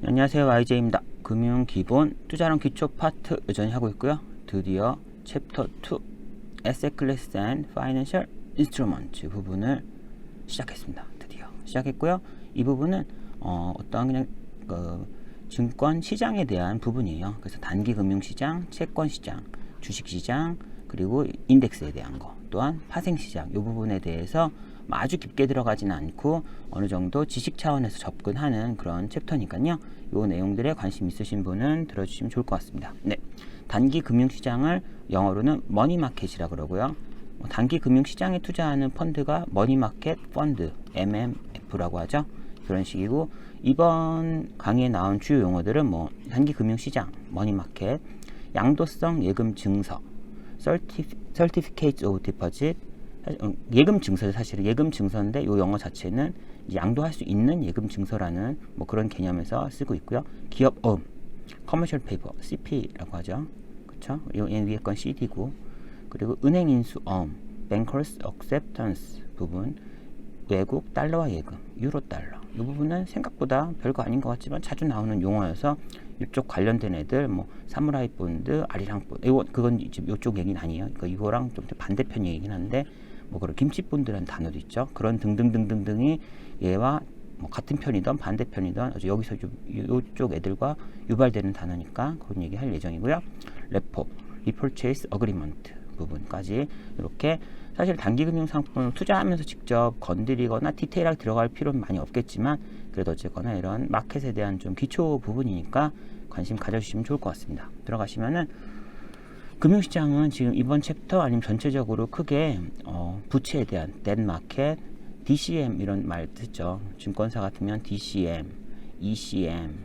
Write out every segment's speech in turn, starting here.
안녕하세요, YJ입니다. 금융 기본 투자론 기초 파트 여전히 하고 있고요. 드디어 챕터 2 Asset Class and Financial Instruments 부분을 시작했습니다. 드디어 시작했고요. 이 부분은 어떤 그냥 증권 시장에 대한 부분이에요. 그래서 단기 금융 시장, 채권 시장, 주식 시장, 그리고 인덱스에 대한 거, 또한 파생 시장 이 부분에 대해서 아주 깊게 들어가지는 않고 어느 정도 지식 차원에서 접근하는 그런 챕터니까요. 이 내용들에 관심 있으신 분은 들어주시면 좋을 것 같습니다. 네, 단기 금융시장을 영어로는 머니마켓이라고 그러고요. 단기 금융시장에 투자하는 펀드가 머니마켓 펀드, MMF라고 하죠. 그런 식이고, 이번 강의에 나온 주요 용어들은 단기 금융시장, 머니마켓, 양도성 예금 증서, Certificate of Deposit, 예금 증서죠. 사실은 예금 증서인데 이 영어 자체는 양도할 수 있는 예금 증서라는 그런 개념에서 쓰고 있고요. 기업 Commercial Paper, CP라고 하죠. 그렇죠? 이 위에 건 CD고, 그리고 은행 인수 Bankers Acceptance 부분, 외국 달러와 예금, 유로 달러. 이 부분은 생각보다 별거 아닌 것 같지만 자주 나오는 용어여서 이쪽 관련된 애들, 사무라이 본드, 아리랑 본드, 그건 지금 이쪽 얘기는 아니에요. 이거랑 좀 반대편 얘기긴 한데, 그런 김치 본드라는 단어도 있죠. 그런 등등등등등이 얘와 같은 편이든 반대편이든 여기서 좀 이쪽 애들과 유발되는 단어니까 그런 얘기 할 예정이고요. 레포, Repurchase Agreement 부분까지 이렇게. 사실 단기금융 상품을 투자하면서 직접 건드리거나 디테일하게 들어갈 필요는 많이 없겠지만, 그래도 어쨌거나 이런 마켓에 대한 좀 기초 부분이니까 관심 가져주시면 좋을 것 같습니다. 들어가시면은 금융시장은 지금 이번 챕터 아니면 전체적으로 크게 부채에 대한 debt market, DCM 이런 말 듣죠. 증권사 같으면 DCM, ECM,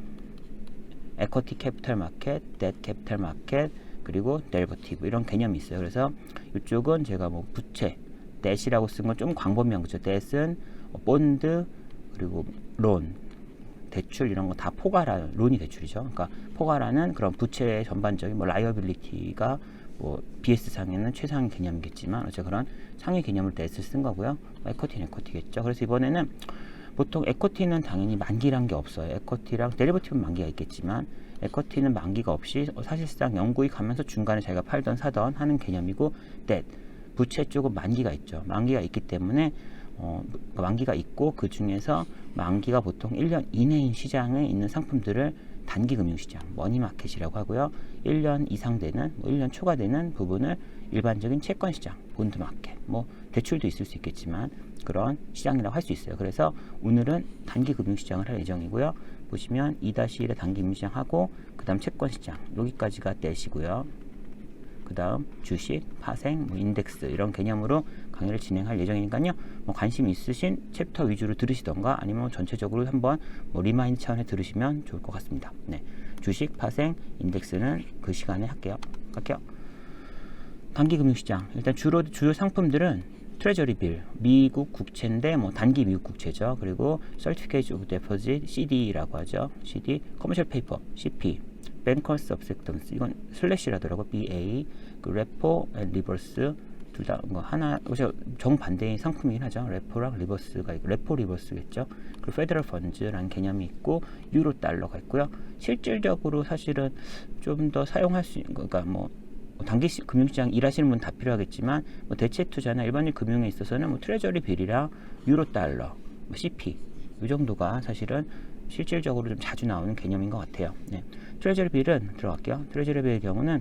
equity capital market, debt capital market, 그리고 derivative 이런 개념이 있어요. 그래서 이쪽은 제가 부채, debt이라고 쓴 건 좀 광범위한 거죠. debt은 본드, 그리고 론, 대출 이런 거 다 포괄하, 론이 대출이죠. 그러니까 포괄하는 그런 부채의 전반적인 liability가 BS 상에는 최상위 개념이겠지만 어째 그런 상위 개념을 debt을 쓴 거고요. equity는 equity겠죠. 그래서 이번에는 보통 equity는 당연히 만기란 게 없어요. equity랑 derivative 만기가 있겠지만 equity는 만기가 없이 사실상 영구히 가면서 중간에 자기가 팔던 사던 하는 개념이고, debt, 부채 쪽은 만기가 있죠. 만기가 있기 때문에 만기가 있고 그 중에서 만기가 보통 1년 이내인 시장에 있는 상품들을 단기 금융시장, 머니마켓이라고 하고요. 1년 이상 되는, 1년 초과되는 부분을 일반적인 채권시장, 본드마켓, 대출도 있을 수 있겠지만 그런 시장이라고 할 수 있어요. 그래서 오늘은 단기 금융시장을 할 예정이고요. 보시면 2-1의 단기 금융시장 하고, 그 다음 채권시장, 여기까지가 떼시고요. 그 다음 주식, 파생, 인덱스 이런 개념으로 강의를 진행할 예정이니까요. 관심 있으신 챕터 위주로 들으시던가 아니면 전체적으로 한번 리마인드 차원에 들으시면 좋을 것 같습니다. 네, 주식, 파생, 인덱스는 그 시간에 할게요. 단기 금융시장, 일단 주요 상품들은 트레저리 빌, 미국 국채인데 단기 미국 국채죠. 그리고 Certificate of Deposit, CD라고 하죠. CD, Commercial Paper, CP, Bankers Acceptance, 이건 슬래시라더라고. BA, 그 레포 앤 리버스 둘 다 하나 정반대의 상품이긴 하죠. 레포랑 리버스가 있고, 레포 리버스겠죠. 그리고 페더럴 펀즈라는 개념이 있고, 유로 달러가 있고요. 실질적으로 사실은 좀 더 사용할 수 있는, 그러니까 단기 금융시장 일하시는 분 다 필요하겠지만 대체 투자나 일반적인 금융에 있어서는 트레저리 빌이랑 유로 달러, CP 이 정도가 사실은 실질적으로 좀 자주 나오는 개념인 것 같아요. 네. 트레저리 빌은 들어갈게요. 트레저리 빌의 경우는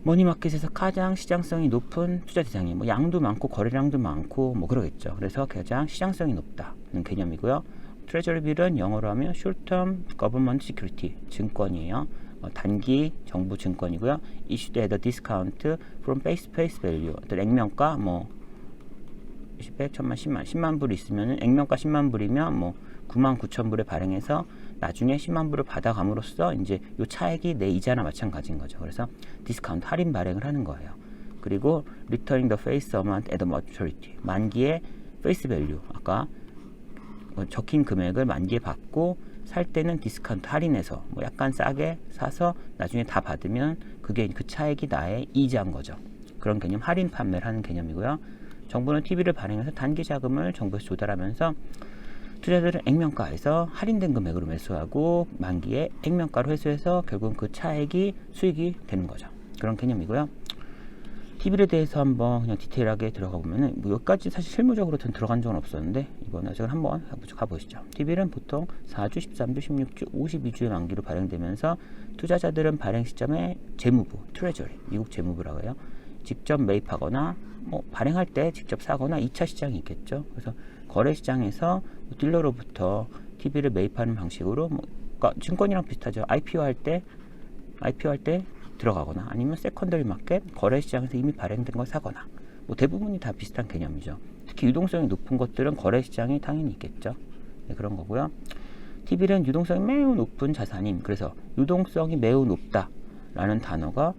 머니마켓에서 가장 시장성이 높은 투자 대상이 양도 많고 거래량도 많고 그러겠죠. 그래서 가장 시장성이 높다는 개념이고요. 트레저리 빌은 영어로 하면 short-term government security, 증권이에요. 단기 정부 증권이고요. issued at a discount from face value, 어떤 액면가 20배, 1000만, 10만 불이 있으면 액면가 10만 불이면 99,000불에 발행해서 나중에 10만 불을 받아감으로써 이제 요 차액이 내 이자나 마찬가지인 거죠. 그래서 디스카운트 할인 발행을 하는 거예요. 그리고 returning the face amount at maturity, 만기에 face value, 아까 적힌 금액을 만기에 받고 살 때는 디스카운트 할인해서 약간 싸게 사서 나중에 다 받으면 그게 그 차액이 나의 이자인 거죠. 그런 개념, 할인 판매를 하는 개념이고요. 정부는 TV를 발행해서 단기 자금을 정부에서 조달하면서 투자자들은 액면가에서 할인된 금액으로 매수하고 만기에 액면가로 회수해서 결국은 그 차액이 수익이 되는 거죠. 그런 개념이고요. TV에 대해서 한번 그냥 디테일하게 들어가 보면은 뭐 여기까지 사실 실무적으로 전 들어간 적은 없었는데 이번에 제가 한번 가보시죠. TV는 보통 4주, 13주, 16주, 52주의 만기로 발행되면서 투자자들은 발행 시점에 재무부, 트레저리, 미국 재무부라고 해요. 직접 매입하거나 뭐 발행할 때 직접 사거나 2차 시장이 있겠죠. 그래서 거래 시장에서 딜러로부터 TV를 매입하는 방식으로 뭐 그러니까 증권이랑 비슷하죠. IPO 할 때 들어가거나 아니면 세컨더리 마켓 거래 시장에서 이미 발행된 걸 사거나 뭐 대부분이 다 비슷한 개념이죠. 특히 유동성이 높은 것들은 거래 시장이 당연히 있겠죠. 네, 그런 거고요. TV는 유동성이 매우 높은 자산임. 그래서 유동성이 매우 높다라는 단어가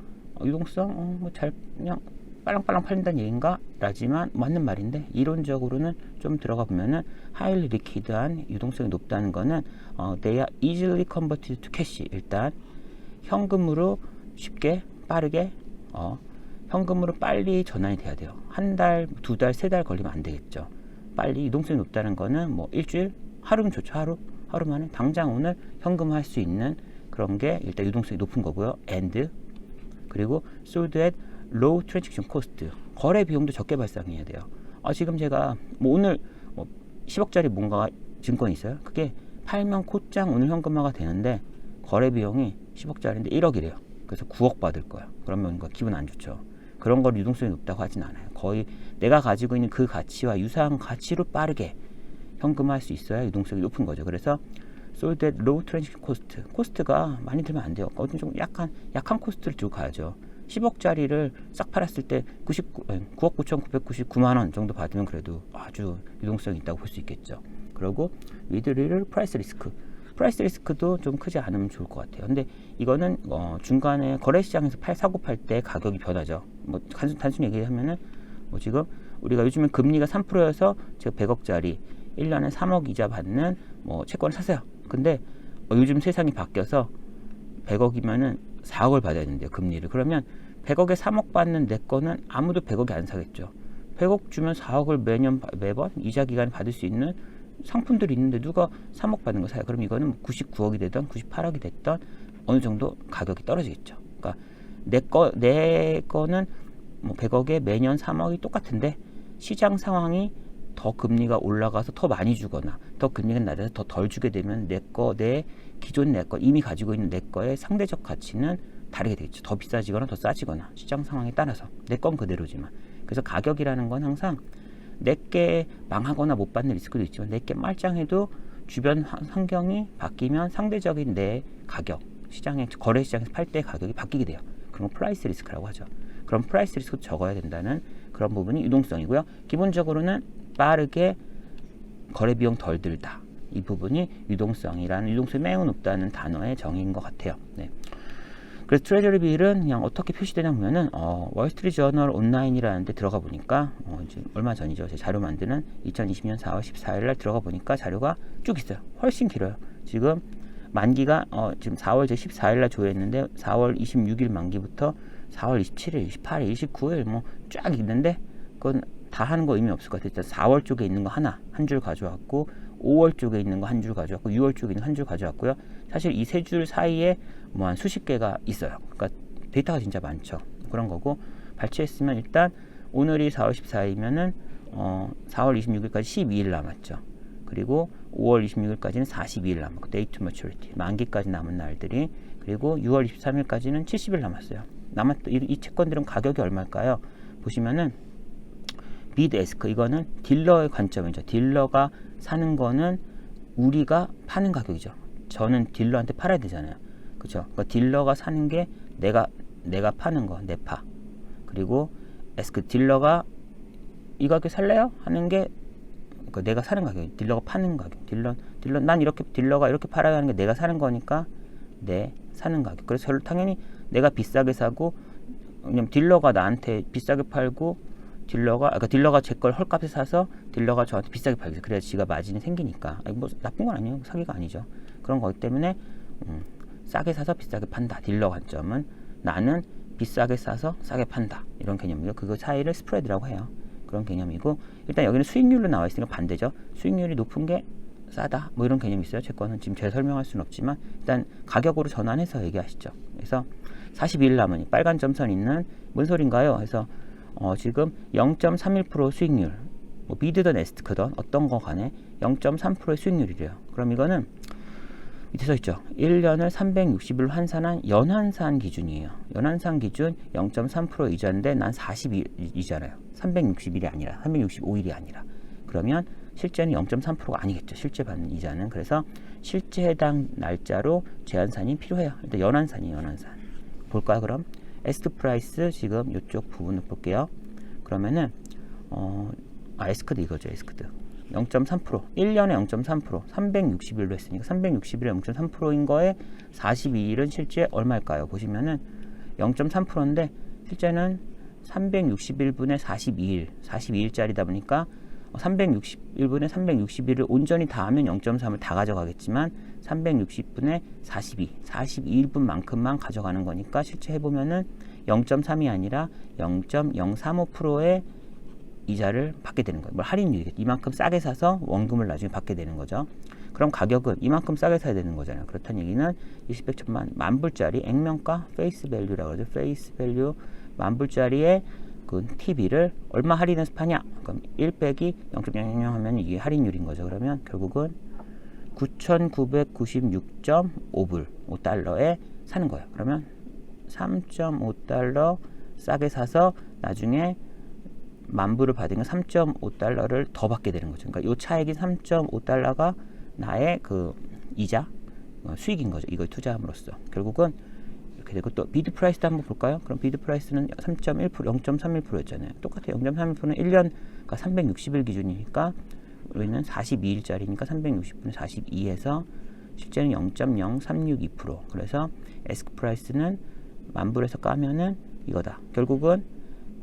유동성 뭐 잘 그냥 빨랑빨랑 팔린다는 얘기인가? 라지만 맞는 말인데 이론적으로는 좀 들어가 보면은 highly liquid한 유동성이 높다는 거는 they are easily converted to cash. 일단 현금으로 쉽게 빠르게 현금으로 빨리 전환이 돼야 돼요. 한 달, 두 달, 세 달 걸리면 안 되겠죠. 빨리 유동성이 높다는 거는 뭐 일주일, 하루면 좋죠. 하루 만에 당장 오늘 현금화할 수 있는 그런 게 일단 유동성이 높은 거고요. and 그리고 sold at low transaction cost. 거래 비용도 적게 발생해야 돼요. 지금 제가 뭐 오늘 10억짜리 뭔가 증권이 있어요. 그게 팔면 곧장 오늘 현금화가 되는데 거래 비용이 10억짜리인데 1억이래요. 그래서 9억 받을 거야. 그러면 기분 안 좋죠. 그런 걸 유동성이 높다고 하진 않아요. 거의 내가 가지고 있는 그 가치와 유사한 가치로 빠르게 현금화할 수 있어야 유동성이 높은 거죠. 그래서 sold at low transaction cost. 코스트가 많이 들면 안 돼요. 좀 약한 코스트를 주고 가야죠. 10억짜리를 싹 팔았을 때 9억 9,999만 원 정도 받으면 그래도 아주 유동성이 있다고 볼 수 있겠죠. 그리고 with little price risk. 프라이스 리스크도 좀 크지 않으면 좋을 것 같아요. 근데 이거는 중간에 거래시장에서 사고 팔 때 가격이 변하죠. 뭐 단순히 얘기하면은 뭐 지금 우리가 요즘에 금리가 3%여서 제가 100억짜리 1년에 3억 이자 받는 뭐 채권을 샀어요. 근데 요즘 세상이 바뀌어서 100억이면은 4억을 받아야 된대요. 금리를. 그러면 100억에 3억 받는 내 거는 아무도 100억에 안 사겠죠. 100억 주면 4억을 매번 이자 기간에 받을 수 있는 상품들이 있는데 누가 3억 받는 거 사요? 그럼 이거는 99억이 되든 98억이 됐든 어느 정도 가격이 떨어지겠죠. 그러니까 내 거는 뭐 100억에 매년 3억이 똑같은데 시장 상황이 더 금리가 올라가서 더 많이 주거나 더 금리가 낮아서 더 덜 주게 되면 내 기존 내 거 이미 가지고 있는 내 거의 상대적 가치는 다르게 되겠죠. 더 비싸지거나 더 싸지거나 시장 상황에 따라서 내 건 그대로지만. 그래서 가격이라는 건 항상 내게 망하거나 못 받는 리스크도 있지만 내게 말짱해도 주변 환경이 바뀌면 상대적인 내 가격 시장에 거래 시장에서 팔 때 가격이 바뀌게 돼요. 그런 거 프라이스 리스크라고 하죠. 그럼 프라이스 리스크 적어야 된다는 그런 부분이 유동성이고요. 기본적으로는 빠르게 거래 비용 덜 들다. 이 부분이 유동성이 매우 높다는 단어의 정의인 것 같아요. 네. 그래서 트레저리 빌은 그냥 어떻게 표시되냐면은 월스트리트 저널 온라인이라는 데 들어가 보니까 이제 얼마 전이죠. 제 자료 만드는 2020년 4월 14일 날 들어가 보니까 자료가 쭉 있어요. 훨씬 길어요. 지금 만기가 지금 4월 14일 날 조회했는데 4월 26일 만기부터 4월 27일, 28일, 29일 뭐 쫙 있는데 그건 다 하는 거 의미 없을 것 같아요. 일단 4월 쪽에 있는 거 한 줄 가져왔고 5월 쪽에 있는 거 한 줄 가져왔고 6월 쪽에 있는 거 한 줄 가져왔고요. 사실 이 세 줄 사이에 뭐 한 수십 개가 있어요. 그러니까 데이터가 진짜 많죠. 그런 거고 발췌했으면 일단 오늘이 4월 14일이면은 4월 26일까지 12일 남았죠. 그리고 5월 26일까지는 42일 남았고 데이 투 매추리티 만기까지 남은 날들이 그리고 6월 23일까지는 70일 남았어요. 이 채권들은 가격이 얼마일까요? 보시면은 비드 에스크 이거는 딜러의 관점이죠. 딜러가 사는 거는 우리가 파는 가격이죠. 저는 딜러한테 팔아야 되잖아요. 그렇죠? 그러니까 딜러가 사는 게 내가 파는 거, 내 파. 그리고 에스크 딜러가 이 가격 살래요? 하는 게 그러니까 내가 사는 가격, 딜러가 파는 가격. 난 이렇게 딜러가 이렇게 팔아야 하는 게 내가 사는 거니까 내 사는 가격. 그래서 당연히 내가 비싸게 사고 왜냐면 딜러가 나한테 비싸게 팔고 딜러가 제 걸 헐값에 사서 딜러가 저한테 비싸게 팔겠어요. 그래야 지가 마진이 생기니까. 뭐 나쁜 건 아니에요. 사기가 아니죠. 그런 거기 때문에 싸게 사서 비싸게 판다. 딜러 관점은 나는 비싸게 사서 싸게 판다. 이런 개념이고 그거 사이를 스프레드라고 해요. 그런 개념이고 일단 여기는 수익률로 나와 있으니까 반대죠. 수익률이 높은 게 싸다 뭐 이런 개념이 있어요. 채권은 지금 제가 설명할 수는 없지만 일단 가격으로 전환해서 얘기하시죠. 그래서 42일 남으니 빨간 점선 있는 뭔 소린가요? 해서 지금 0.31% 수익률, 뭐 비드든 에스트크든 어떤 거 간에 0.3%의 수익률이래요. 그럼 이거는 밑에 써 있죠. 1년을 360일로 환산한 연환산 기준이에요. 연환산 기준 0.3% 이자인데 난 40일이잖아요. 360일이 아니라 365일이 아니라. 그러면 실제는 0.3%가 아니겠죠. 실제 받는 이자는. 그래서 실제 해당 날짜로 제한산이 필요해요. 일단 연환산이에요. 연환산. 볼까요? 그럼 에스크 프라이스 지금 이쪽 부분을 볼게요. 그러면은 에스크드 이거죠. 에스크드 0.3% 1년에 0.3% 360일로 했으니까 360일에 0.3%인 거에 42일은 실제 얼마일까요? 보시면은 0.3%인데 실제는 360일분의 42일 42일짜리다 보니까 361분의 360일을 온전히 다 하면 0.3을 다 가져가겠지만 360분의 42 42일분만큼만 가져가는 거니까 실제 해보면은 0.3이 아니라 0.035%의 이자를 받게 되는 거예요. 뭐 할인율이겠죠. 이만큼 싸게 사서 원금을 나중에 받게 되는 거죠. 그럼 가격은 이만큼 싸게 사야 되는 거잖아요. 그렇다는 얘기는 20, 100, 1000만 만불짜리 액면가 페이스 밸류라고 그러죠. 페이스 밸류 만불짜리의 그 TV를 얼마 할인해서 파냐? 그럼 1 빼기 0.00 하면 이게 할인율인 거죠. 그러면 결국은 9,996.5불 5달러에 사는 거예요. 그러면 3.5달러 싸게 사서 나중에 만불을 받으면 3.5달러를 더 받게 되는 거죠. 그러니까 이 차액인 3.5달러가 나의 그 이자 수익인 거죠. 이걸 투자함으로써 결국은 이렇게 되고 또 비드 프라이스도 한번 볼까요? 그럼 비드 프라이스는 3.1% 0.31%였잖아요. 똑같아요. 0.31%는 1년 그러니까 360일 기준이니까 우리는 42일짜리니까 360분의 42에서 실제는 0.0362% 그래서 에스크 프라이스는 만불에서 까면은 이거다. 결국은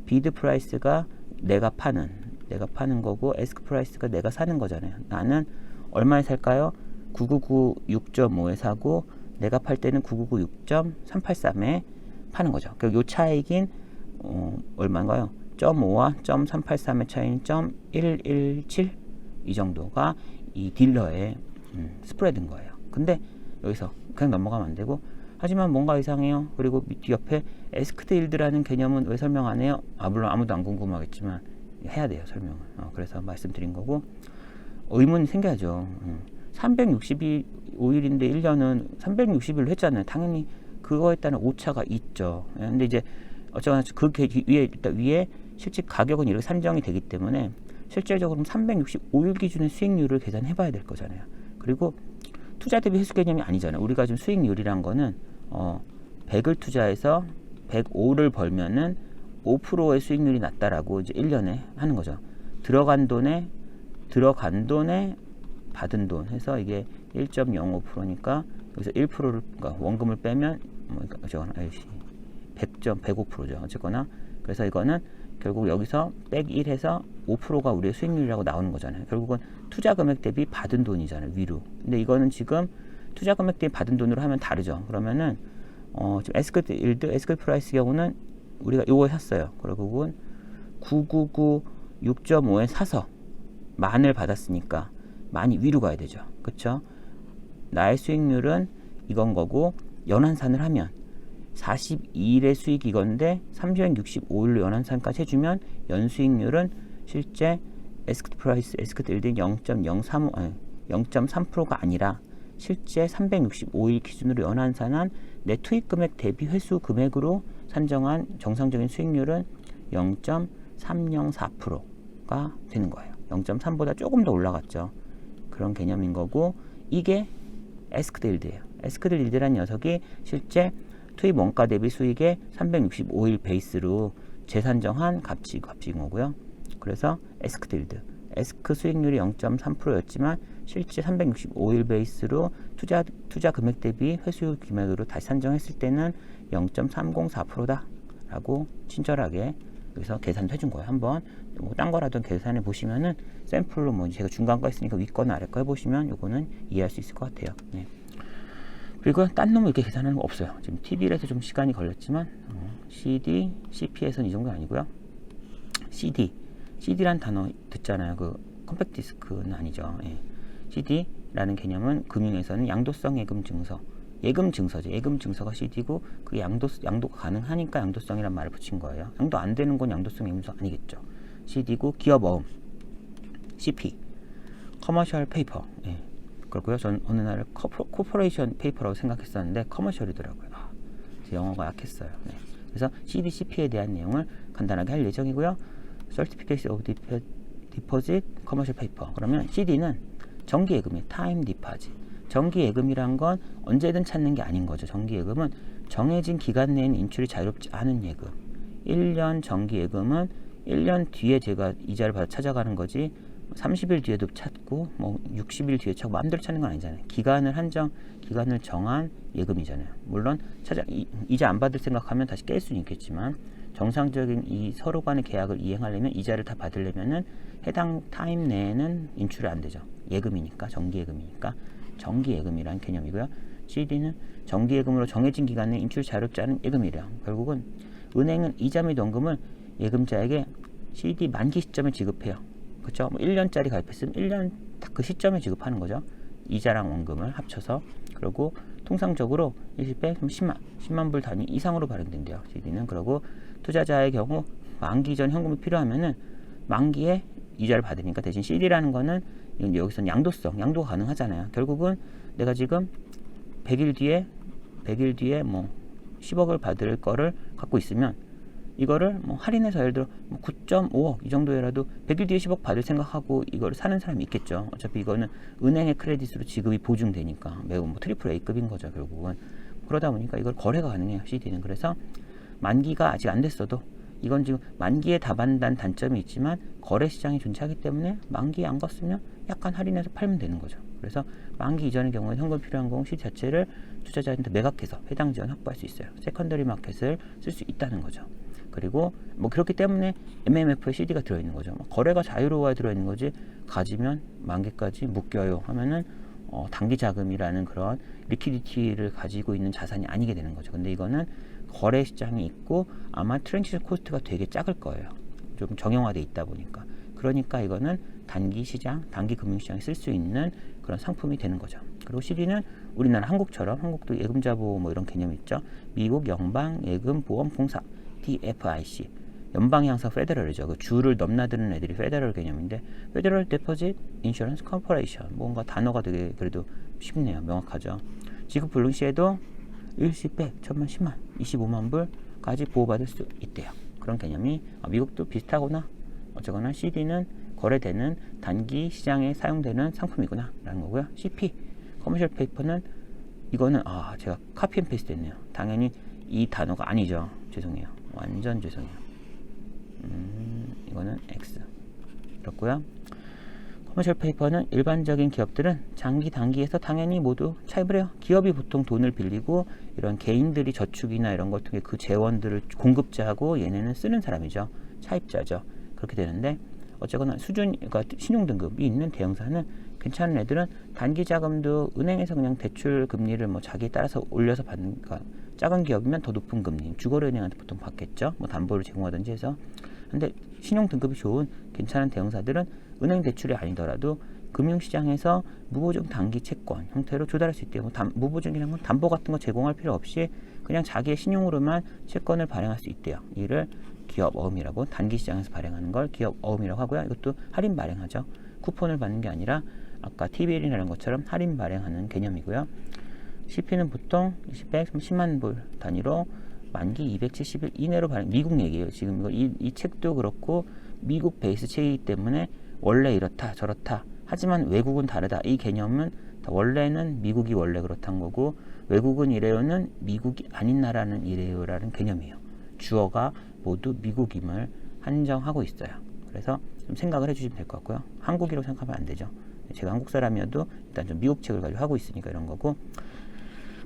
비드 프라이스가 내가 파는 거고 에스크 프라이스가 내가 사는 거잖아요. 나는 얼마에 살까요? 9996.5에 사고 내가 팔 때는 9996.383에 파는 거죠. 요 차익인 얼마인가요? 0.5와 0.383의 차이는 0.117 이 정도가 이 딜러의 스프레드인 거예요. 근데 여기서 그냥 넘어가면 안 되고 하지만 뭔가 이상해요. 그리고 옆에 에스크드 일드라는 개념은 왜 설명 안 해요? 물론 아무도 안 궁금하겠지만 해야 돼요. 설명을. 그래서 말씀드린 거고 의문이 생겨야죠. 365일인데 1년은 360일로 했잖아요. 당연히 그거에 따른 오차가 있죠. 근데 이제 어쩌거나 그 위에 실제 가격은 이렇게 산정이 되기 때문에 실질적으로 365일 기준의 수익률을 계산해 봐야 될 거잖아요. 그리고 투자 대비 회수 개념이 아니잖아요. 우리가 지금 수익률이란 거는 100을 투자해서 105를 벌면은 5%의 수익률이 났다라고 이제 1년에 하는 거죠. 들어간 돈에 받은 돈 해서 이게 1.05%니까 여기서 1%를 그러니까 원금을 빼면 어쨌거나 100.105%죠. 어쨌거나 그래서 이거는 결국 여기서 백 1 해서 5%가 우리의 수익률이라고 나오는 거잖아요. 결국은 투자 금액 대비 받은 돈이잖아요. 위로. 근데 이거는 지금 투자 금액 대비 받은 돈으로 하면 다르죠. 그러면은 지금 에스크드 일드, 에스크드 프라이스 경우는 우리가 요거 샀어요. 그리고 999.6.5에 사서 만을 받았으니까 만이 위로 가야 되죠. 그쵸? 나의 수익률은 이건 거고 연환산을 하면 42일의 수익이 이건데 365일로 연환산까지 해주면 연수익률은 실제 에스크드 프라이스, 에스크드 일드 0.3%가 아니라 실제 365일 기준으로 연환산한 내 투입 금액 대비 회수 금액으로 산정한 정상적인 수익률은 0.304%가 되는 거예요. 0.3보다 조금 더 올라갔죠. 그런 개념인 거고 이게 에스크드 일드예요. 에스크드 일드라는 녀석이 실제 투입 원가 대비 수익의 365일 베이스로 재산정한 값인 거고요. 그래서 에스크드 일드. 에스크 수익률이 0.3%였지만 실제 365일 베이스로 투자 금액 대비 회수 금액으로 다시 산정했을 때는 0.304%다 라고 친절하게 여기서 계산해 준 거예요. 한번 뭐 딴 거라도 계산해 보시면은 샘플로 뭐 제가 중간 거 했으니까 위 거나 아래 거 해보시면 요거는 이해할 수 있을 것 같아요. 네. 그리고 딴 놈은 이렇게 계산하는 거 없어요. 지금 TV에서 좀 시간이 걸렸지만 CD, CP에서는 이 정도 아니고요. CD란 단어 듣잖아요. 그 컴팩트 디스크는 아니죠. 예. CD CD라는 개념은 금융에서는 양도성 예금 증서, 예금 증서죠. 예금 증서가 CD고 그게 양도가 가능하니까 양도성이란 말을 붙인 거예요. 양도 안 되는 건 양도성 예금증서 아니겠죠. CD고 기업 어음, CP, 커머셜 페이퍼. 예. 그렇고요. 전 어느 날 코퍼레이션 페이퍼라고 생각했었는데 커머셜이더라고요. 제 영어가 약했어요. 네. 그래서 CD, CP에 대한 내용을 간단하게 할 예정이고요. Certificate of Deposit, Commercial Paper. 그러면 CD는 정기예금의 Time Deposit. 정기예금이란 건 언제든 찾는 게 아닌 거죠. 정기예금은 정해진 기간 내에는 인출이 자유롭지 않은 예금. 1년 정기예금은 1년 뒤에 제가 이자를 받아 찾아가는 거지 30일 뒤에도 찾고 뭐 60일 뒤에 찾고 마음대로 찾는 건 아니잖아요. 기간을 정한 예금이잖아요. 물론 이자 안 받을 생각하면 다시 깰 수는 있겠지만 정상적인 이 서로 간의 계약을 이행하려면 이자를 다 받으려면은 해당 타임 내에는 인출이 안 되죠. 예금이니까, 정기예금이니까. 정기예금이라는 개념이고요. CD는 정기예금으로 정해진 기간 내에 인출 자유롭지 않은 예금이래요. 결국은 은행은 이자 및 원금을 예금자에게 CD 만기 시점에 지급해요. 그렇죠? 뭐 1년짜리 가입했으면 1년 딱 그 시점에 지급하는 거죠. 이자랑 원금을 합쳐서. 그리고 통상적으로 일시백 10만 불 단위 이상으로 발행된대요. CD는. 그리고 투자자의 경우 만기 전 현금이 필요하면은 만기에 이자를 받으니까 대신 CD라는 거는 여기서는 양도가 가능하잖아요. 결국은 내가 지금 100일 뒤에 뭐 10억을 받을 거를 갖고 있으면 이거를 뭐 할인해서 예를 들어 9.5억 이 정도라도 100일 뒤에 10억 받을 생각하고 이걸 사는 사람이 있겠죠. 어차피 이거는 은행의 크레딧으로 지급이 보증되니까 매우 뭐 트리플 A급인 거죠. 결국은. 그러다 보니까 이걸 거래가 가능해요. CD는. 그래서 만기가 아직 안 됐어도 이건 지금 만기에 답한다는 단점이 있지만 거래 시장이 존재하기 때문에 만기에 안 갔으면 약간 할인해서 팔면 되는 거죠. 그래서 만기 이전의 경우에 현금 필요한 경우 CD 자체를 투자자한테 매각해서 해당 지원 확보할 수 있어요. 세컨더리 마켓을 쓸 수 있다는 거죠. 그리고 뭐 그렇기 때문에 MMF에 CD가 들어있는 거죠. 거래가 자유로워야 들어있는 거지 가지면 만기까지 묶여요 하면은 단기 자금이라는 그런 리퀴디티를 가지고 있는 자산이 아니게 되는 거죠. 근데 이거는 거래 시장이 있고 아마 트랜지션 코스트가 되게 작을 거예요. 좀 정형화돼 있다 보니까. 그러니까 이거는 단기 시장, 단기 금융시장에 쓸 수 있는 그런 상품이 되는 거죠. 그리고 CD는 우리나라 한국처럼 한국도 예금자보 뭐 이런 개념이 있죠. 미국 연방예금보험공사 DFIC 연방향사 페더럴이죠. 그 주를 넘나드는 애들이 페더럴 개념인데 페더럴 데포짓 인슈런스 코퍼레이션 뭔가 단어가 되게 그래도 쉽네요. 명확하죠. 지급 불능 시에도 일시 100, 1000만, 10만, 25만 불까지 보호받을 수 있대요. 그런 개념이 미국도 비슷하거나 어쩌거나 CD는 거래되는 단기 시장에 사용되는 상품이구나 라는 거고요. CP, 커머셜 페이퍼는 이거는 제가 카피 앤 페이스트 했네요. 당연히 이 단어가 아니죠. 죄송해요. 완전 죄송해요. 이거는 X 그렇고요. 커머셜 페이퍼는 일반적인 기업들은 장기 단기에서 당연히 모두 차입을 해요. 기업이 보통 돈을 빌리고 이런 개인들이 저축이나 이런 것 등의 그 재원들을 공급자하고 얘네는 쓰는 사람이죠. 차입자죠. 그렇게 되는데 어쨌거나 그러니까 신용등급이 있는 대형사는 괜찮은 애들은 단기 자금도 은행에서 그냥 대출 금리를 뭐 자기에 따라서 올려서 받는 거. 작은 기업이면 더 높은 금리 주거래은행한테 보통 받겠죠. 뭐 담보를 제공하든지 해서. 근데 신용등급이 좋은 괜찮은 대형사들은 은행 대출이 아니더라도 금융시장에서 무보증 단기 채권 형태로 조달할 수 있대요. 무보증이라는 건 담보 같은 거 제공할 필요 없이 그냥 자기의 신용으로만 채권을 발행할 수 있대요. 이를 기업 어음이라고 단기 시장에서 발행하는 걸 기업 어음이라고 하고요. 이것도 할인 발행하죠. 쿠폰을 받는 게 아니라 아까 TBL이나 이런 것처럼 할인 발행하는 개념이고요. CP는 보통 10만 불 단위로 만기 270일 이내로 발행. 미국 얘기예요. 지금 이 책도 그렇고 미국 베이스 책이기 때문에 원래 이렇다 저렇다 하지만 외국은 다르다. 이 개념은 원래는 미국이 원래 그렇다는 거고 외국은 이래요는 미국이 아닌 나라는 이래요라는 개념이에요. 주어가 모두 미국임을 한정하고 있어요. 그래서 좀 생각을 해주시면 될 것 같고요. 한국이라고 생각하면 안 되죠. 제가 한국 사람이어도 일단 좀 미국 책을 가지고 하고 있으니까 이런 거고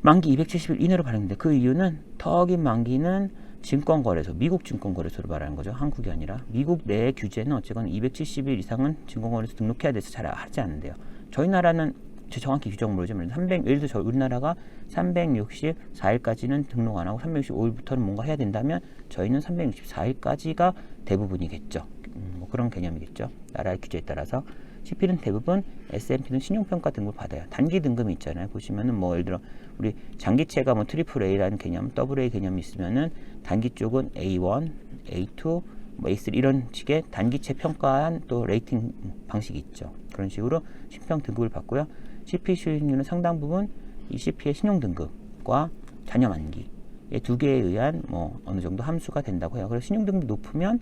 만기 270일 이내로 발행되는데 그 이유는 턱인 만기는 증권거래소, 미국 증권거래소로 말하는 거죠. 한국이 아니라. 미국 내의 규제는 어쨌거나 270일 이상은 증권거래소 등록해야 돼서 잘 하지 않는데요. 저희 나라는 정확히 규정을 모르지만 예를 들어 우리나라가 364일까지는 등록 안 하고 365일부터는 뭔가 해야 된다면 저희는 364일까지가 대부분이겠죠. 뭐 그런 개념이겠죠. 나라의 규제에 따라서. CP는 대부분 S&P는 신용평가 등급을 받아요. 단기 등급이 있잖아요. 보시면은 뭐 예를 들어 우리 장기채가 뭐 트리플 A라는 개념, 더블 A 개념이 있으면은 단기 쪽은 A1, A2, 뭐 A3 이런 식의 단기채 평가한 또 레이팅 방식이 있죠. 그런 식으로 신평 등급을 받고요. CP 수익률은 상당 부분 이 CP의 신용 등급과 자녀 만기 이 두 개에 의한 뭐 어느 정도 함수가 된다고 해요. 그래서 신용 등급이 높으면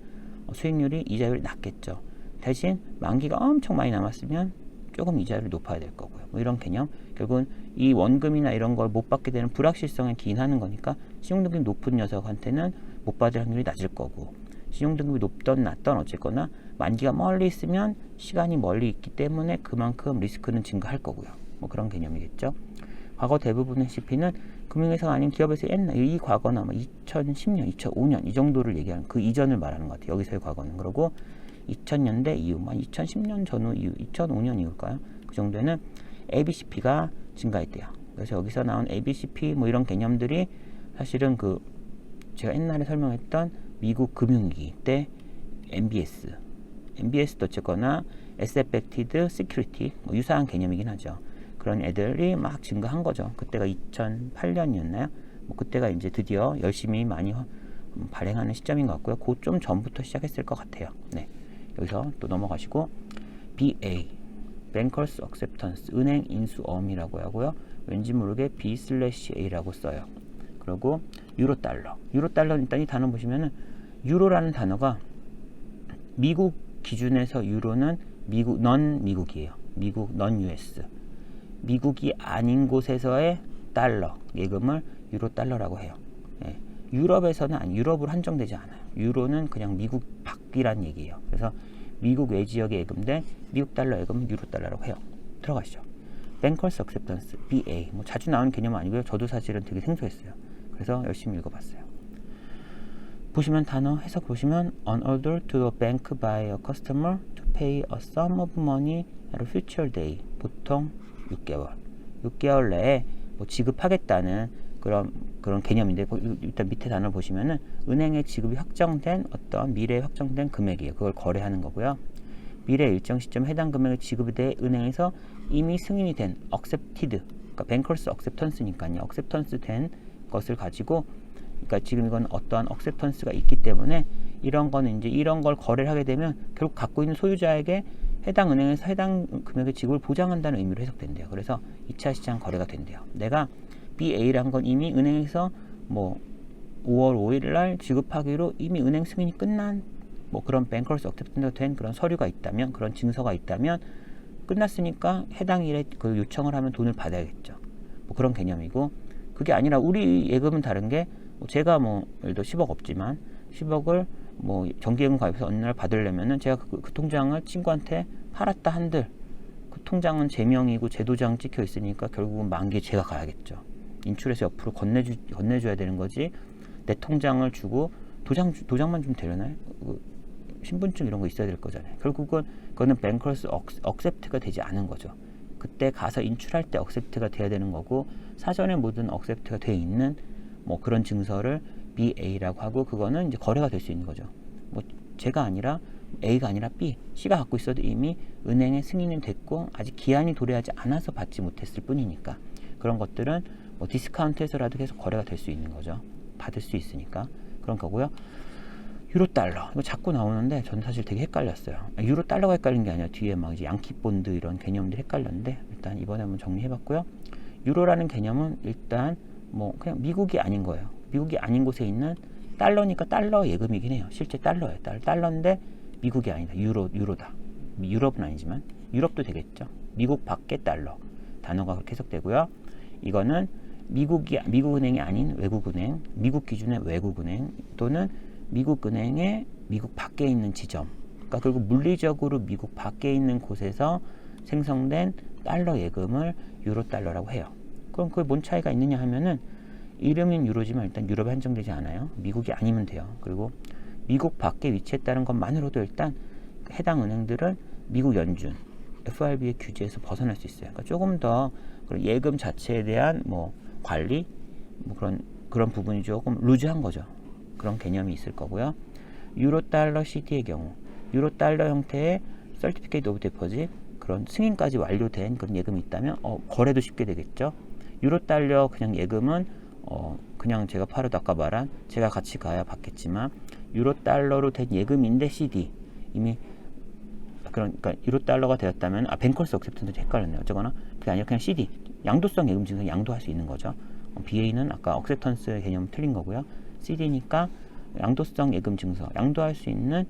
수익률이 이자율이 낮겠죠. 대신 만기가 엄청 많이 남았으면 조금 이자율이 높아야 될 거고요. 뭐 이런 개념. 결국은 이 원금이나 이런 걸 못 받게 되는 불확실성에 기인하는 거니까 신용 등급이 높은 녀석한테는 못 받을 확률이 낮을 거고, 신용 등급이 높던 낮던 어쨌거나 만기가 멀리 있으면 시간이 멀리 있기 때문에 그만큼 리스크는 증가할 거고요. 뭐 그런 개념이겠죠. 과거 대부분의 CP는 금융회사가 아닌 기업에서 옛날 이 과거나 뭐 2010년, 2005년 이 정도를 얘기하는 그 이전을 말하는 것 같아요. 여기서의 과거는. 그러고 2000년대 이후, 뭐 2010년 전후 이후, 2005년 이후일까요? 그 정도에는 ABCP가 증가했대요. 그래서 여기서 나온 ABCP 뭐 이런 개념들이 사실은 그 제가 옛날에 설명했던 미국 금융위기 때 MBS도 어쨌거나 Asset-Backed Security 뭐 유사한 개념이긴 하죠. 그런 애들이 막 증가한 거죠. 그때가 2008년이었나요? 뭐 그때가 이제 드디어 열심히 많이 발행하는 시점인 것 같고요. 그 좀 전부터 시작했을 것 같아요. 네, 여기서 또 넘어가시고 BA, Bankers Acceptance, 은행 인수어음이라고 하고요. 왠지 모르게 B/A라고 써요. 그리고 유로달러. 유로달러 일단 이 단어 보시면은 유로라는 단어가 미국 기준에서 유로는 넌 미국이에요. 미국 넌 US. 미국이 아닌 곳에서의 달러 예금을 유로달러라고 해요. 예. 유럽에서는 유럽으로 한정되지 않아요. 유로는 그냥 미국 밖이란 얘기예요. 그래서 미국 외 지역에 예금된 미국 달러 예금은 유로달러라고 해요. 들어가시죠. Bankers Acceptance, BA. 뭐 자주 나오는 개념은 아니고요. 저도 사실은 되게 생소했어요. 그래서 열심히 읽어봤어요. 보시면 단어 해석 보시면 an order to a bank by a customer to pay a sum of money at a future day. 보통 6개월 내에 뭐 지급하겠다는 그런 개념인데, 일단 밑에 단어 보시면은 은행에 지급이 확정된 어떤 미래에 확정된 금액이에요. 그걸 거래하는 거고요. 미래 일정 시점 해당 금액의 지급에 대해 은행에서 이미 승인이 된 accepted, 그러니까 bankers acceptance니까요. acceptance 된 것을 가지고, 그러니까 지금 이건 어떠한 acceptance가 있기 때문에 이런 거는 이제 이런 걸 거래를 하게 되면 결국 갖고 있는 소유자에게 해당 은행에서 해당 금액의 지급을 보장한다는 의미로 해석된대요. 그래서 2차 시장 거래가 된대요. 내가 BA라는 건 이미 은행에서 뭐 5월 5일 날 지급하기로 이미 은행 승인이 끝난 뭐 그런 뱅커스 액셉턴스 된 그런 서류가 있다면, 그런 증서가 있다면 끝났으니까 해당 일에 그 요청을 하면 돈을 받아야겠죠. 뭐 그런 개념이고, 그게 아니라 우리 예금은 다른 게 제가 뭐 예를 들어 10억 없지만 10억을 뭐 정기예금 가입해서 어느 날 받으려면은 제가 그 통장을 친구한테 팔았다 한들 그 통장은 제 명이고 제 도장 찍혀 있으니까 결국은 만기에 제가 가야겠죠. 인출해서 옆으로 건네줘야 되는 거지. 내 통장을 주고 도장만 좀 되려나요? 신분증 이런 거 있어야 될 거잖아요. 결국은 그거는 뱅커스 억셉트가 되지 않은 거죠. 그때 가서 인출할 때 억셉트가 돼야 되는 거고, 사전에 모든 억셉트가 돼 있는 뭐 그런 증서를 BA라고 하고, 그거는 이제 거래가 될 수 있는 거죠. 뭐 제가 아니라 A가 아니라 B, C가 갖고 있어도 이미 은행에 승인이 됐고 아직 기한이 도래하지 않아서 받지 못했을 뿐이니까, 그런 것들은 뭐 디스카운트해서라도 계속 거래가 될 수 있는 거죠. 받을 수 있으니까 그런 거고요. 유로달러 이거 자꾸 나오는데 저는 사실 되게 헷갈렸어요. 유로달러가 헷갈린 게 아니라 뒤에 막 이제 양키본드 이런 개념들이 헷갈렸는데, 일단 이번에 한번 정리해봤고요. 유로라는 개념은 일단 뭐 그냥 미국이 아닌 거예요. 미국이 아닌 곳에 있는 달러니까 달러 예금이긴 해요. 실제 달러예요. 달러인데 미국이 아니다. 유로다. 유럽은 아니지만 유럽도 되겠죠. 미국 밖의 달러 단어가 그렇게 해석되고요. 이거는 미국 은행이 아닌 외국 은행, 미국 기준의 외국 은행 또는 미국 은행의 미국 밖에 있는 지점, 그러니까 결국 물리적으로 미국 밖에 있는 곳에서 생성된 달러 예금을 유로달러라고 해요. 그럼 그게 뭔 차이가 있느냐 하면은 이름은 유로지만 일단 유럽에 한정되지 않아요. 미국이 아니면 돼요. 그리고 미국 밖에 위치했다는 것만으로도 일단 해당 은행들은 미국 연준, FRB의 규제에서 벗어날 수 있어요. 그러니까 조금 더 예금 자체에 대한 뭐 관리, 뭐 그런 부분이 조금 루즈한 거죠. 그런 개념이 있을 거고요. 유로달러 CD의 경우, 유로달러 형태의 Certificate of Deposit, 그런 승인까지 완료된 그런 예금이 있다면 거래도 쉽게 되겠죠. 유로 달러 그냥 예금은 그냥 제가 팔아도 아까 말한 제가 같이 가야 받겠지만 유로 달러로 된 예금인데 CD 이미 그러니까 유로 달러가 되었다면 뱅커스 억셉턴스 헷갈렸네요. 어쩌거나 그게 아니라 그냥 CD 양도성 예금 증서 양도할 수 있는 거죠. BA는 아까 억셉턴스의 개념 틀린 거고요. CD니까 양도성 예금 증서 양도할 수 있는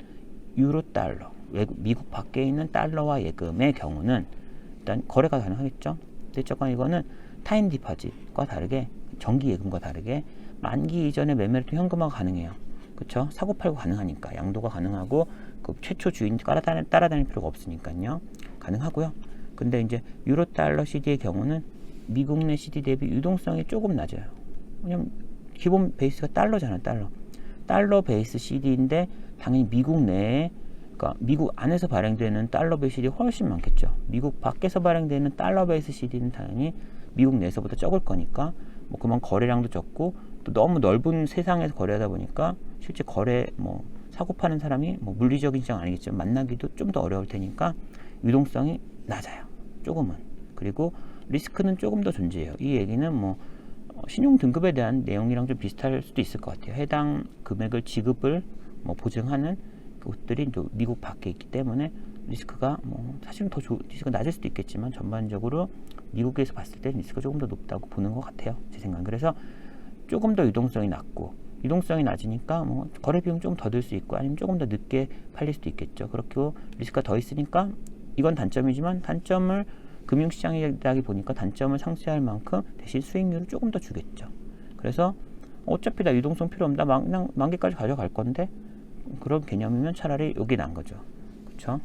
유로 달러 미국 밖에 있는 달러와 예금의 경우는 일단 거래가 가능하겠죠. 근데 어쨌거나 이거는 타임 디파짓과 다르게 정기 예금과 다르게 만기 이전에 매매를 또 현금화가 가능해요. 그렇죠? 사고 팔고 가능하니까 양도가 가능하고 그 최초 주인 따라다닐 필요가 없으니까요. 가능하고요. 근데 이제 유로 달러 CD의 경우는 미국 내 CD 대비 유동성이 조금 낮아요. 왜냐면 기본 베이스가 달러잖아요. 달러 베이스 CD인데 당연히 미국 내에 그러니까 미국 안에서 발행되는 달러 베이스 CD가 훨씬 많겠죠. 미국 밖에서 발행되는 달러 베이스 CD는 당연히 미국 내에서보다 적을 거니까 뭐 그만 거래량도 적고 또 너무 넓은 세상에서 거래하다 보니까 실제 거래 뭐 사고 파는 사람이 뭐 물리적인 시장 아니겠지만 만나기도 좀 더 어려울 테니까 유동성이 낮아요. 조금은. 그리고 리스크는 조금 더 존재해요. 이 얘기는 뭐 신용 등급에 대한 내용이랑 좀 비슷할 수도 있을 것 같아요. 해당 금액을 지급을 뭐 보증하는 것들이 또 미국 밖에 있기 때문에 리스크가 뭐 사실은 더 리스크가 낮을 수도 있겠지만 전반적으로 미국에서 봤을 때 리스크가 조금 더 높다고 보는 것 같아요. 제 생각은. 그래서 조금 더 유동성이 낮고 유동성이 낮으니까 뭐 거래 비용 좀 더 들 수 있고 아니면 조금 더 늦게 팔릴 수도 있겠죠. 그렇게 리스크가 더 있으니까 이건 단점이지만 단점을 금융시장이라기 보니까 단점을 상쇄할 만큼 대신 수익률을 조금 더 주겠죠. 그래서 어차피 나 유동성 필요 없다. 만기까지 가져갈 건데 그런 개념이면 차라리 여기 난 거죠. 그렇죠?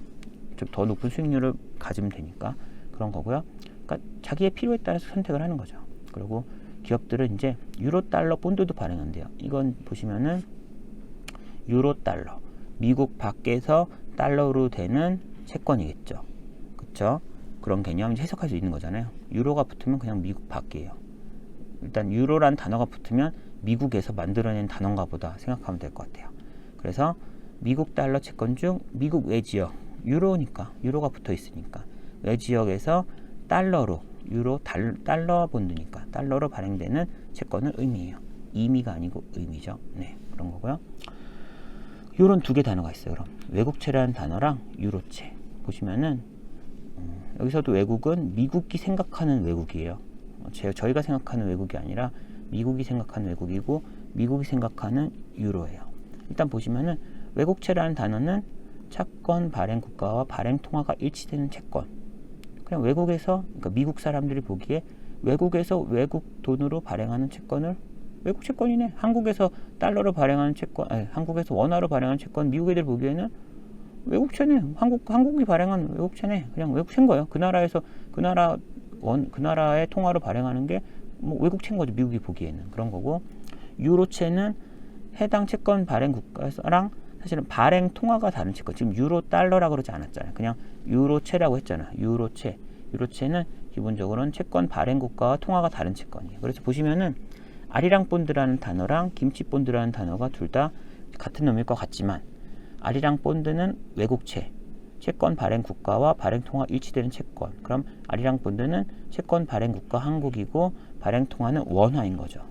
좀 더 높은 수익률을 가지면 되니까 그런 거고요. 그러니까 자기의 필요에 따라서 선택을 하는 거죠. 그리고 기업들은 이제 유로 달러 본드도 발행한대요. 이건 보시면은 유로 달러 미국 밖에서 달러로 되는 채권이겠죠. 그렇죠? 그런 개념 해석할 수 있는 거잖아요. 유로가 붙으면 그냥 미국 밖이에요. 일단 유로란 단어가 붙으면 미국에서 만들어낸 단어인가 보다 생각하면 될 것 같아요. 그래서 미국 달러 채권 중 미국 외 지역 유로니까 유로가 붙어 있으니까 외 지역에서 달러로 유로 달러 본드니까 달러로 발행되는 채권을 의미해요. 의미가 아니고 의미죠. 네, 그런 거고요. 이런 두 개 단어가 있어요. 그럼 외국채라는 단어랑 유로채 보시면은 여기서도 외국은 미국이 생각하는 외국이에요. 저희가 생각하는 외국이 아니라 미국이 생각하는 외국이고 미국이 생각하는 유로예요. 일단 보시면은 외국채라는 단어는 채권 발행 국가와 발행 통화가 일치되는 채권. 그냥 외국에서 그러니까 미국 사람들이 보기에 외국에서 외국 돈으로 발행하는 채권을 외국 채권이네. 한국에서 달러로 발행하는 채권, 한국에서 원화로 발행하는 채권 미국 애들 보기에는 외국채네. 한국이 발행한 외국채네. 그냥 외국채인 거예요. 그 나라에서 그 나라의 통화로 발행하는 게 뭐 외국채인 거죠. 미국이 보기에는 그런 거고 유로채는 해당 채권 발행 국가랑 사실은 발행 통화가 다른 채권. 지금 유로 달러라고 그러지 않았잖아요. 그냥 유로채라고 했잖아요. 유로채는 기본적으로는 채권 발행 국가와 통화가 다른 채권이에요. 그래서 보시면은 아리랑 본드라는 단어랑 김치 본드라는 단어가 둘 다 같은 놈일 것 같지만 아리랑 본드는 외국채, 채권 발행 국가와 발행 통화 일치되는 채권. 그럼 아리랑 본드는 채권 발행 국가 한국이고 발행 통화는 원화인 거죠.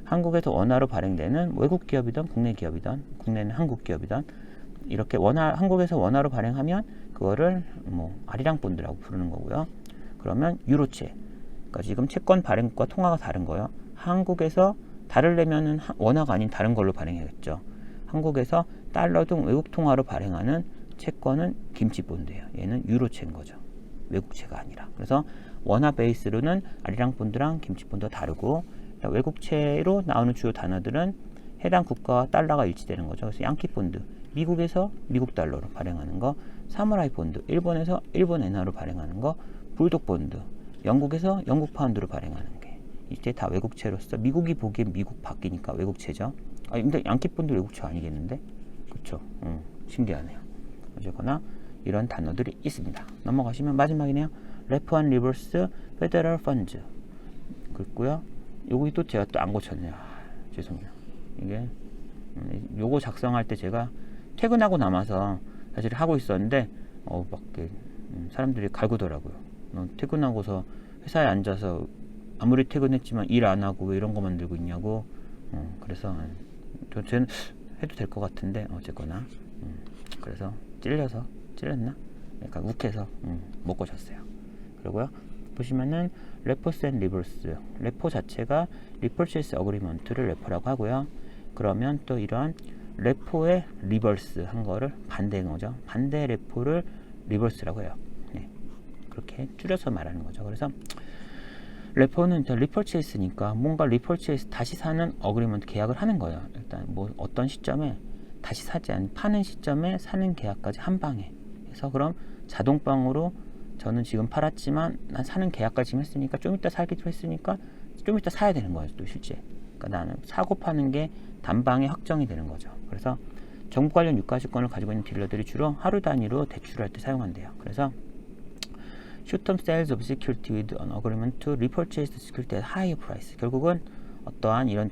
한국에서 원화로 발행되는 외국 기업이든 국내 기업이든 국내는 한국 기업이든 이렇게 한국에서 원화로 발행하면 그거를 뭐 아리랑 본드라고 부르는 거고요. 그러면 유로채. 그러니까 지금 채권 발행과 통화가 다른 거예요. 한국에서 다르려면은 원화가 아닌 다른 걸로 발행해야겠죠. 한국에서 달러 등 외국 통화로 발행하는 채권은 김치 본드예요. 얘는 유로채인 거죠. 외국채가 아니라. 그래서 원화 베이스로는 아리랑 본드랑 김치 본드가 다르고 외국채로 나오는 주요 단어들은 해당 국가와 달러가 일치되는 거죠. 그래서 양키 본드, 미국에서 미국 달러로 발행하는 거, 사무라이 본드, 일본에서 일본 엔화로 발행하는 거, 불독 본드, 영국에서 영국 파운드로 발행하는 게 이제 다 외국채로서 미국이 보기엔 미국 밖이니까 외국채죠. 근데 양키 본드 외국채 아니겠는데? 그렇죠. 신기하네요. 어쨌거나 이런 단어들이 있습니다. 넘어가시면 마지막이네요. 레프 앤 리버스 페더럴 펀즈 그렇고요. 여기 또 제가 또 안 고쳤네요. 죄송해요. 이게 요거 작성할 때 제가 퇴근하고 남아서 사실 하고 있었는데 막 사람들이 갈구더라고요. 퇴근하고서 회사에 앉아서 아무리 퇴근했지만 일 안 하고 왜 이런 거 만들고 있냐고. 그래서 저는 해도 될 것 같은데 어쨌거나 그래서 찔렸나? 약간 욱해서 못 고쳤어요. 그리고요 보시면은 레포스 앤 리버스, 레포 자체가 리퍼체이스 어그리먼트를 레포라고 하고요. 그러면 또 이런 레포의 리버스 한 거를 반대인 거죠. 반대 레포를 리버스라고 해요. 네. 그렇게 줄여서 말하는 거죠. 그래서 레포는 리퍼체이스니까 뭔가 리퍼체이스 다시 사는 어그리먼트 계약을 하는 거예요. 일단 뭐 어떤 시점에 다시 사지 않는 파는 시점에 사는 계약까지 한 방에 해서 그럼 자동방으로 저는 지금 팔았지만 난 사는 계약까지 지금 했으니까 좀 이따 사기로 했으니까 좀 이따 사야 되는 거예요. 또 실제 그러니까 나는 사고 파는 게 단방에 확정이 되는 거죠. 그래서 정부 관련 유가증권을 가지고 있는 딜러들이 주로 하루 단위로 대출을 할 때 사용한대요. 그래서 short-term sales of security with an agreement to repurchase the security at higher price. 결국은 어떠한 이런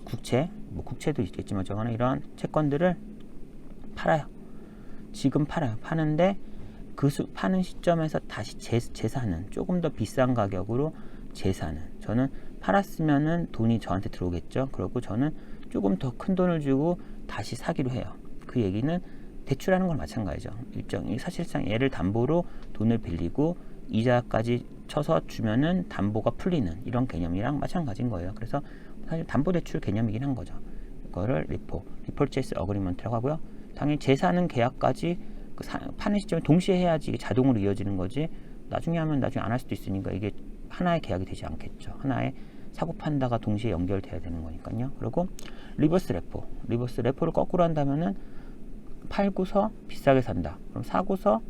국채, 뭐 국채도 있겠지만 저거는 이런 채권들을 팔아요. 지금 팔아요. 파는데 그 파는 시점에서 다시 재사는 조금 더 비싼 가격으로 재사는 저는 팔았으면은 돈이 저한테 들어오겠죠. 그리고 저는 조금 더 큰 돈을 주고 다시 사기로 해요. 그 얘기는 대출하는 건 마찬가지죠. 일정이 사실상 얘를 담보로 돈을 빌리고 이자까지 쳐서 주면은 담보가 풀리는 이런 개념이랑 마찬가지인 거예요. 그래서 사실 담보대출 개념이긴 한 거죠. 이거를 리퍼체이스 어그리먼트라고 하고요. 당연히 재사는 계약까지 파는 시점에 동시에 해야지 이게 자동으로 이어지는 거지. 나중에 하면 나중에 안 할 수도 있으니까 이게 하나의 계약이 되지 않겠죠. 하나의 사고 판다가 동시에 연결돼야 되는 거니까요. 그리고 리버스 레포를 거꾸로 한다면은 팔고서 비싸게 산다. 그럼 사고서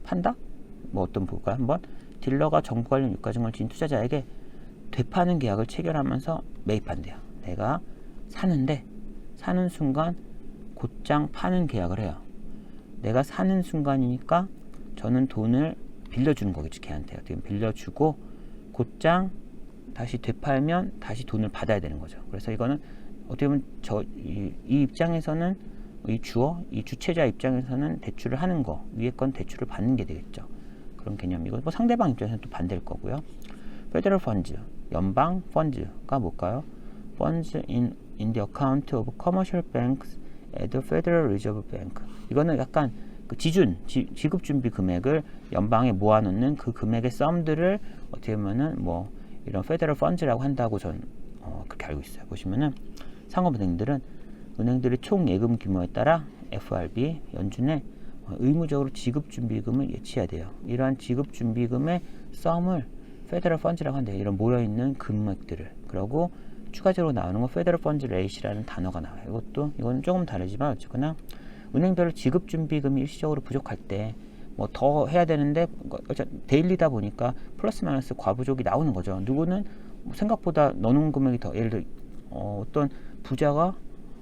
판다? 뭐 어떤 볼까요? 한번 딜러가 정부 관련 유가증을 지닌 투자자에게 되파는 계약을 체결하면서 매입한대요. 내가 사는데 사는 순간 곧장 파는 계약을 해요. 내가 사는 순간이니까 저는 돈을 빌려주는 거겠죠. 걔한테 어떻게 빌려주고 곧장 다시 되팔면 다시 돈을 받아야 되는 거죠. 그래서 이거는 어떻게 보면 이 입장에서는 이 주체자 입장에서는 대출을 하는 거 위에 건 대출을 받는 게 되겠죠. 그런 개념이고 뭐 상대방 입장에서는 또 반대일 거고요. Federal Funds, 연방 펀즈가 뭘까요? Funds in the account of commercial banks at the Federal Reserve Bank. 이거는 약간 그 지급 준비 금액을 연방에 모아놓는 그 금액의 썸들을 어떻게 보면은 뭐 이런 Federal Funds라고 한다고 전 그렇게 알고 있어요. 보시면은 상업은행들은 은행들의 총 예금 규모에 따라 FRB 연준에 의무적으로 지급준비금을 예치해야 돼요. 이러한 지급준비금의 썸을 페더럴 펀즈라고 한대요. 이런 모여있는 금액들을. 그리고 추가적으로 나오는 건 페더럴 펀즈 레이시라는 단어가 나와요. 이거는 조금 다르지만 어쨌거나 은행별로 지급준비금이 일시적으로 부족할 때 뭐 더 해야 되는데 데일리다 보니까 플러스 마이너스 과부족이 나오는 거죠. 누구는 생각보다 넣는 금액이 더 예를 들어 어떤 부자가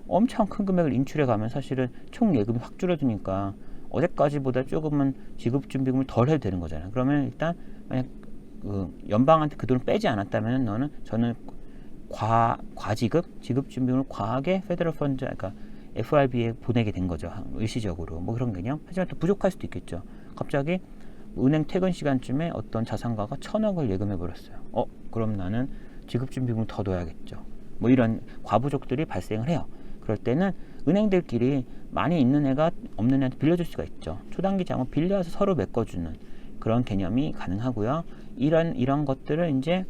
엄청 큰 금액을 인출해 가면 사실은 총 예금이 확 줄어드니까 어제까지보다 조금은 지급준비금을 덜 해도 되는 거잖아요. 그러면 일단 만약 연방한테 그 돈을 빼지 않았다면 저는 지급준비금을 과하게 페더럴 펀드, 그러니까 FRB에 보내게 된 거죠. 일시적으로. 뭐 그런 개념. 하지만 또 부족할 수도 있겠죠. 갑자기 은행 퇴근 시간쯤에 어떤 자산가가 1,000억을 예금해 버렸어요. 그럼 나는 지급준비금을 더 넣어야겠죠. 뭐 이런 과부족들이 발생을 해요. 그럴 때는 은행들끼리 많이 있는 애가 없는 애한테 빌려줄 수가 있죠. 초단기 자금 빌려서 서로 메꿔주는 그런 개념이 가능하고요. 이런 것들을 이제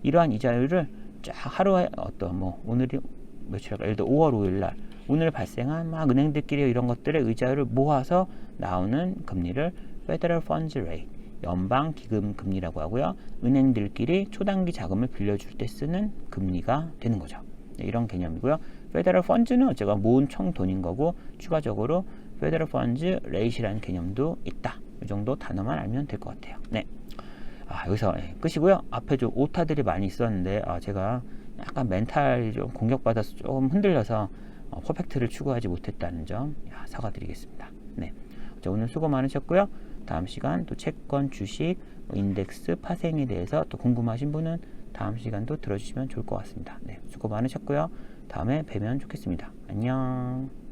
이러한 이자율을 쫙 하루에 오늘이 며칠일까? 예를 들어 5월 5일 날 오늘 발생한 막 은행들끼리 이런 것들의 이자율을 모아서 나오는 금리를 Federal Funds Rate, 연방 기금 금리라고 하고요. 은행들끼리 초단기 자금을 빌려줄 때 쓰는 금리가 되는 거죠. 네, 이런 개념이고요. Federal Funds는 제가 모은 총 돈인 거고 추가적으로 Federal Funds Rate이라는 개념도 있다. 이 정도 단어만 알면 될 것 같아요. 네. 여기서 끝이고요. 앞에 좀 오타들이 많이 있었는데 제가 약간 멘탈이 좀 공격받아서 좀 흔들려서 퍼펙트를 추구하지 못했다는 점 사과드리겠습니다. 네. 오늘 수고 많으셨고요. 다음 시간 또 채권, 주식, 인덱스, 파생에 대해서 또 궁금하신 분은 다음 시간도 들어주시면 좋을 것 같습니다. 네. 수고 많으셨고요. 다음에 뵈면 좋겠습니다. 안녕.